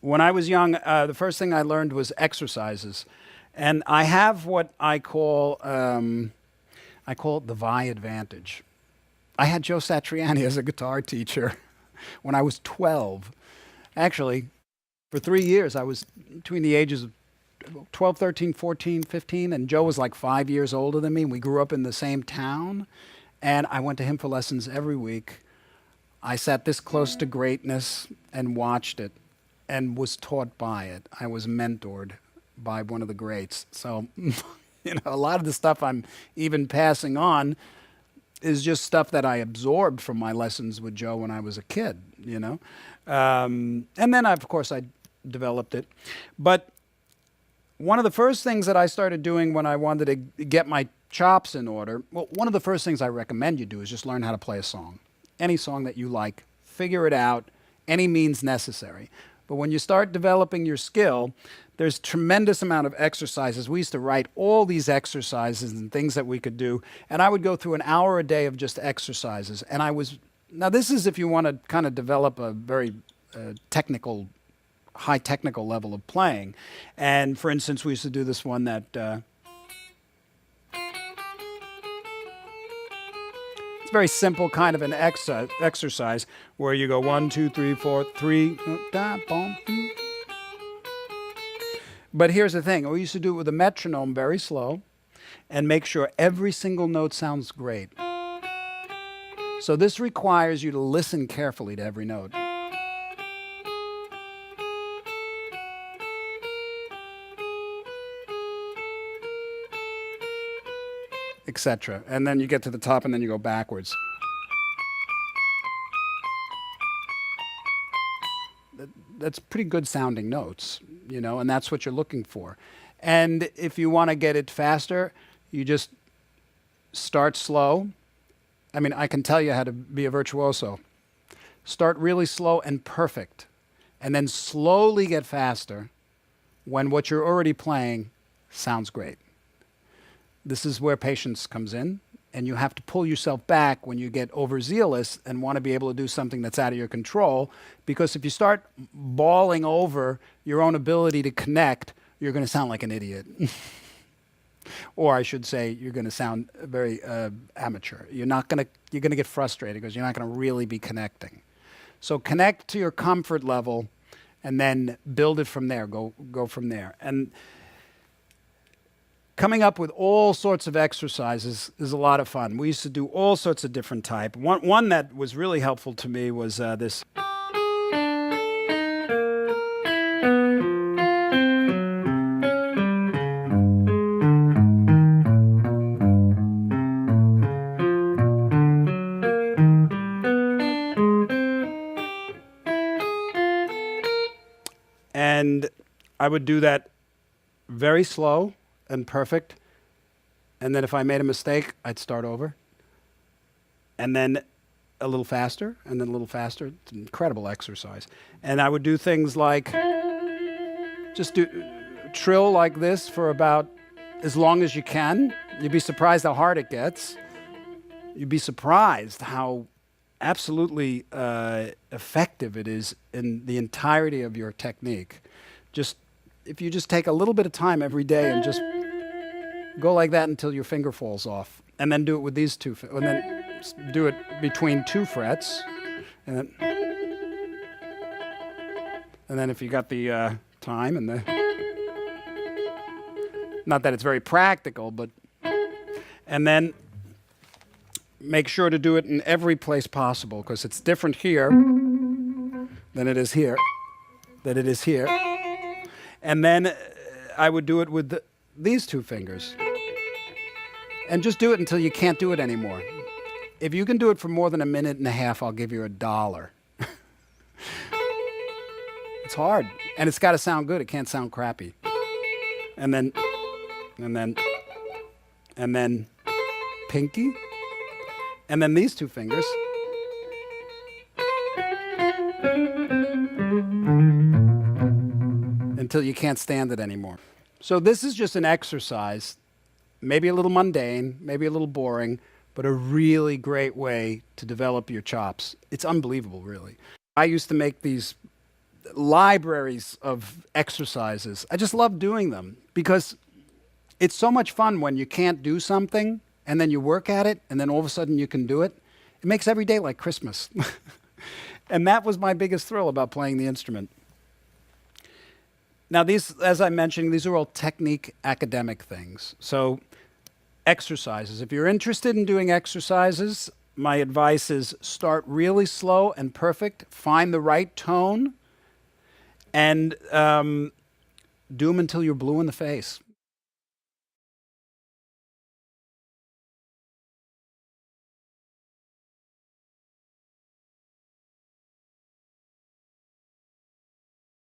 When I was young, the first thing I learned was exercises. And I have what I call it the Vi advantage. I had Joe Satriani as a guitar teacher when I was 12. Actually, for 3 years, I was between the ages of 12, 13, 14, 15, and Joe was like 5 years older than me. We grew up in the same town, and I went to him for lessons every week. I sat this close to greatness and watched it and was taught by it. I was mentored by one of the greats. So, a lot of the stuff I'm even passing on is just stuff that I absorbed from my lessons with Joe when I was a kid. And then, of course, I developed it. But one of the first things that I started doing when I wanted to get my chops in order, well, one of the first things I recommend you do is just learn how to play a song. Any song that you like, figure it out, any means necessary. But when you start developing your skill, there's tremendous amount of exercises. We used to write all these exercises and things that we could do, and I would go through an hour a day of just exercises. And now this is if you want to kind of develop a very high technical level of playing. And for instance, we used to do this one that very simple kind of an exercise where you go 1, 2, 3, 4, 3. But here's the thing. We used to do it with a metronome very slow and make sure every single note sounds great. So this requires you to listen carefully to every note. Etc. And then you get to the top and then you go backwards. That's pretty good sounding notes, and that's what you're looking for. And if you want to get it faster, you just start slow. I mean, I can tell you how to be a virtuoso. Start really slow and perfect, and then slowly get faster when what you're already playing sounds great. This is where patience comes in, and you have to pull yourself back when you get overzealous and want to be able to do something that's out of your control, because if you start bawling over your own ability to connect, you're going to sound like an idiot. Or I should say, you're going to sound very amateur. You're going to get frustrated because you're not going to really be connecting. So connect to your comfort level and then build it from there. Go from there. And coming up with all sorts of exercises is a lot of fun. We used to do all sorts of different type. One that was really helpful to me was this. And I would do that very slow and perfect, and then if I made a mistake, I'd start over, and then a little faster, and then a little faster. It's an incredible exercise. And I would do things like just trill like this for about as long as you can. You'd be surprised how hard it gets. You'd be surprised how absolutely effective it is in the entirety of your technique. If you just take a little bit of time every day and just go like that until your finger falls off, and then do it with these two, and then do it between 2 frets, and then if you got the time and not that it's very practical, but, and then make sure to do it in every place possible, because it's different here than it is here, and then I would do it with these 2 fingers. And just do it until you can't do it anymore. If you can do it for more than 1.5 minutes, I'll give you $1. It's hard. And it's got to sound good. It can't sound crappy. And then pinky. And then these 2 fingers. Until you can't stand it anymore. So this is just an exercise, maybe a little mundane, maybe a little boring, but a really great way to develop your chops. It's unbelievable, really. I used to make these libraries of exercises. I just love doing them because it's so much fun when you can't do something and then you work at it and then all of a sudden you can do it. It makes every day like Christmas. And that was my biggest thrill about playing the instrument. Now, these, as I mentioned, these are all technique academic things. So exercises. If you're interested in doing exercises, my advice is start really slow and perfect. Find the right tone and do them until you're blue in the face.